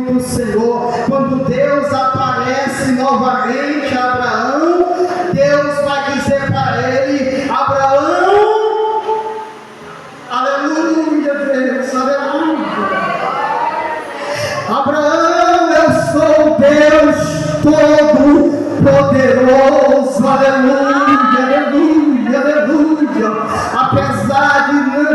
nome do Senhor. Quando Deus aparece novamente a Abraão, Deus vai dizer para ele: Abraão, aleluia, Deus, aleluia. Abraão, eu sou Deus Todo-Poderoso, aleluia, aleluia, aleluia. Apesar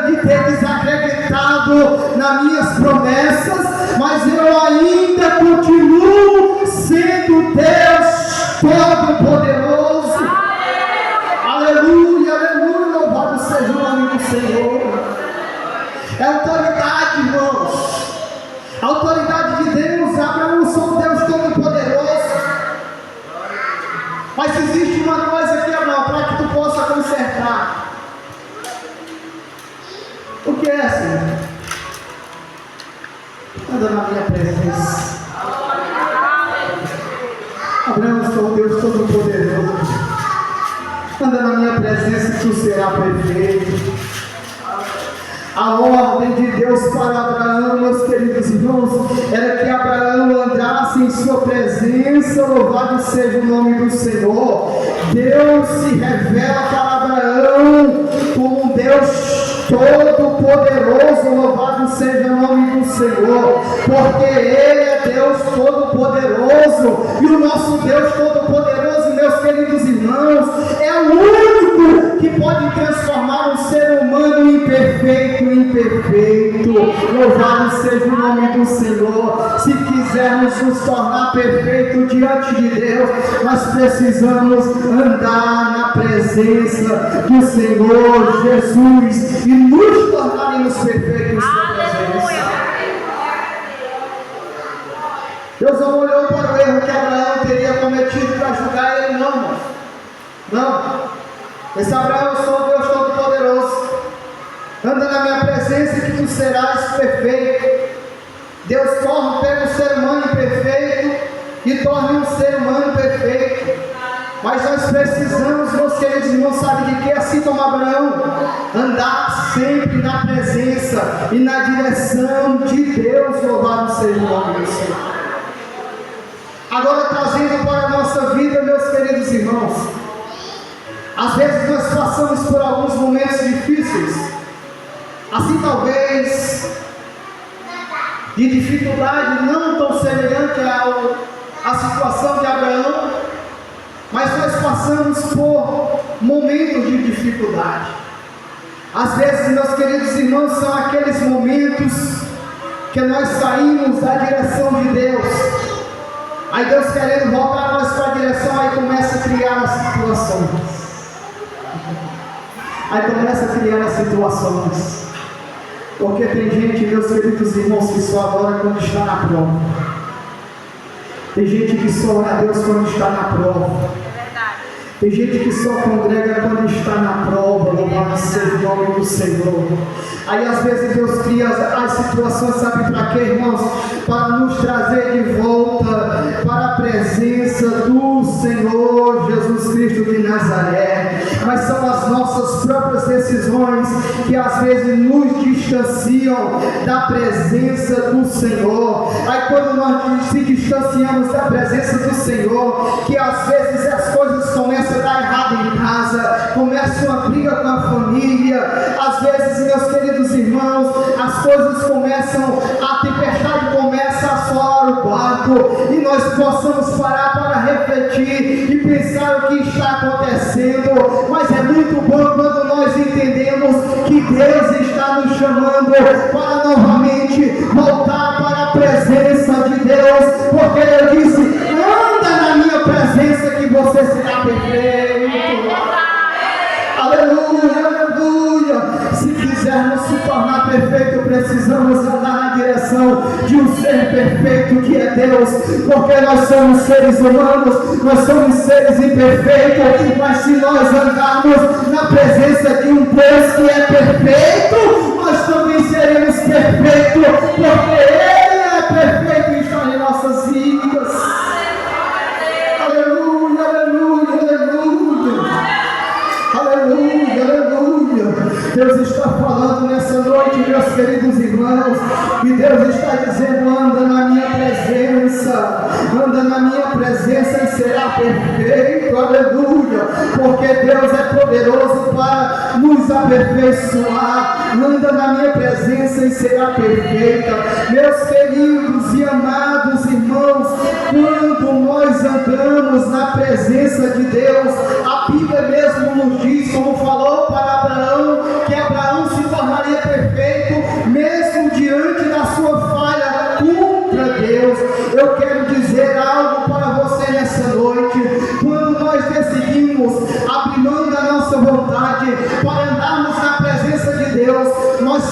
de ter desacreditado nas minhas promessas, mas eu ainda continuo sendo Deus Todo-Poderoso. Aleluia, aleluia, louvado seja o nome do Senhor. É autoridade, irmãos. A autoridade de Deus. Abraão, eu sou Deus Todo-Poderoso. Mas existe uma coisa aqui, Abraão, para que tu possa consertar. O que é, Senhor? Anda na minha presença. Abraão, eu sou Deus Todo-Poderoso. Anda na minha presença, tu será perfeito. A ordem de Deus para Abraão, meus queridos irmãos, era que Abraão andasse em sua presença. Louvado seja o nome do Senhor. Deus se revela para Abraão como um Deus Todo-Poderoso. Louvado seja o nome do Senhor, porque Ele é Deus Todo-Poderoso. E o nosso Deus Todo-Poderoso, meus queridos irmãos, é o único que pode transformar um ser humano imperfeito em perfeito. Louvado seja o nome do Senhor. Se quisermos nos tornar perfeitos diante de Deus, nós precisamos andar na presença do Senhor Jesus e nos tornarmos perfeitos na presença. Deus não olhou para o erro que Abraão teria cometido para julgar ele, não, irmão. Não. Esse Abraão, eu sou Deus Todo-Poderoso. Anda na minha presença que tu serás perfeito. Deus pega o ser humano imperfeito e torna um ser humano perfeito. Mas nós precisamos, meus queridos irmãos, sabe de que? Assim como Abraão, andar sempre na presença e na direção de Deus. Louvado seja o nome do Senhor. Agora, trazendo para a nossa vida, meus queridos irmãos, às vezes nós passamos por alguns momentos difíceis, assim talvez de dificuldade não tão semelhante à situação de Abraão, mas nós passamos por momentos de dificuldade. Às vezes, meus queridos irmãos, são aqueles momentos que nós saímos da direção de Deus. Aí Deus querendo voltar nós para a direção, aí começa a criar as situações. Porque tem gente, meus queridos irmãos, que só adora quando está na prova. Tem gente que só ora a Deus quando está na prova. Tem gente que só congrega quando está na prova. Louvado seja o nome do Senhor. Aí às vezes Deus cria as situações, sabe para quê, irmãos? Para nos trazer de volta para a presença do Senhor Jesus Cristo de Nazaré. Mas são as nossas próprias decisões que às vezes nos distanciam da presença do Senhor. Aí quando nós se distanciamos da presença do Senhor, que às vezes as coisas começam a dar errado em casa, começa uma briga com a família, às vezes, meus queridos irmãos, as coisas começam, a tempestade começa a assolar o barco, e nós possamos parar para refletir e pensar o que está acontecendo. Mas é muito bom quando nós entendemos que Deus está nos chamando para novamente voltar para a presença de Deus, porque Ele disse: anda na minha presença que você será perfeito. Aleluia, aleluia. Se quisermos se tornar perfeito, precisamos andar na direção de um ser perfeito que é Deus, porque nós somos seres humanos, nós somos seres imperfeitos, mas se nós andarmos na presença de um Deus que é perfeito, nós também seremos perfeitos, porque Ele é perfeito e está em nossas vidas. Aleluia, aleluia, aleluia. Aleluia, aleluia. Deus está falando nessa noite, meus queridos irmãos, e Deus está dizendo: anda na minha presença. perfeito, aleluia, porque Deus é poderoso para nos aperfeiçoar. Anda na minha presença e será perfeita. Meus queridos e amados irmãos, quando nós andamos na presença de Deus, a Bíblia mesmo nos diz, como falou para Abraão, que Abraão se tornaria perfeito mesmo diante da sua falha contra Deus. Eu quero dizer algo para você nessa noite. Quando nós decidimos abrir mão da nossa vontade para andarmos na presença de Deus, nós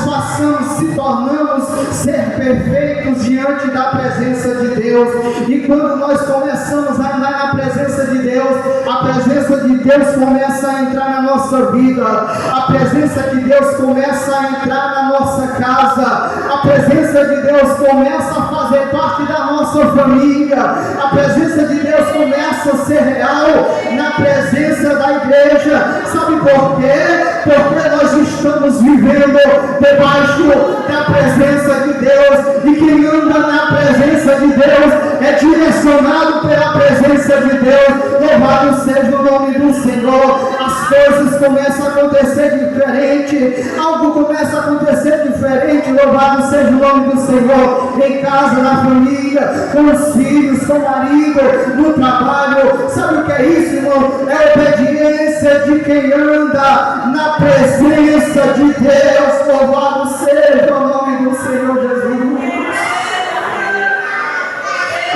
se tornamos ser perfeitos diante da presença de Deus. E quando nós começamos a andar na presença de Deus, a presença de Deus começa a entrar na nossa vida, a presença de Deus começa a entrar na nossa casa, a presença de Deus começa a fazer parte da nossa família, a presença de Deus começa a ser real na presença da igreja. Sabe por quê? Porque nós estamos vivendo debaixo da presença de Deus, e quem anda na presença de Deus é direcionado pela presença de Deus. Louvado seja o nome do Senhor. As coisas começam a acontecer diferente, algo começa a acontecer diferente. Louvado seja o nome do Senhor, em casa, na família, com os filhos, com o marido, no trabalho. Sabe o que é isso, irmão? É a obediência de quem anda na presença de Deus. Louvado seja o nome do Senhor Jesus.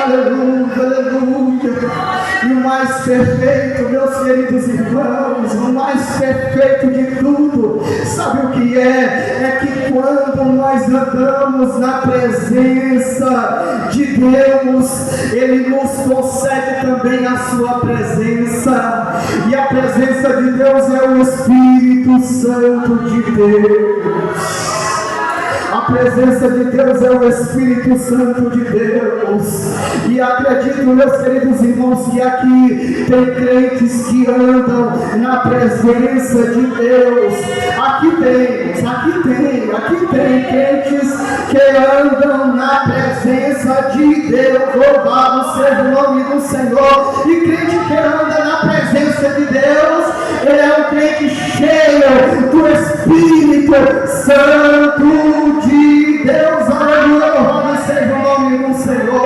Aleluia, aleluia. E o mais perfeito, meus queridos irmãos, o mais perfeito de tudo, sabe o que é? É que quando nós andamos na presença de Deus, Ele nos concede também a sua presença. E a presença de Deus é o Espírito Santo de Deus. A presença de Deus é o Espírito Santo de Deus. E acredito, meus queridos irmãos, que aqui tem crentes que andam na presença de Deus. Aqui tem crentes que andam na presença de Deus. Louvado seja o nome do Senhor. E crente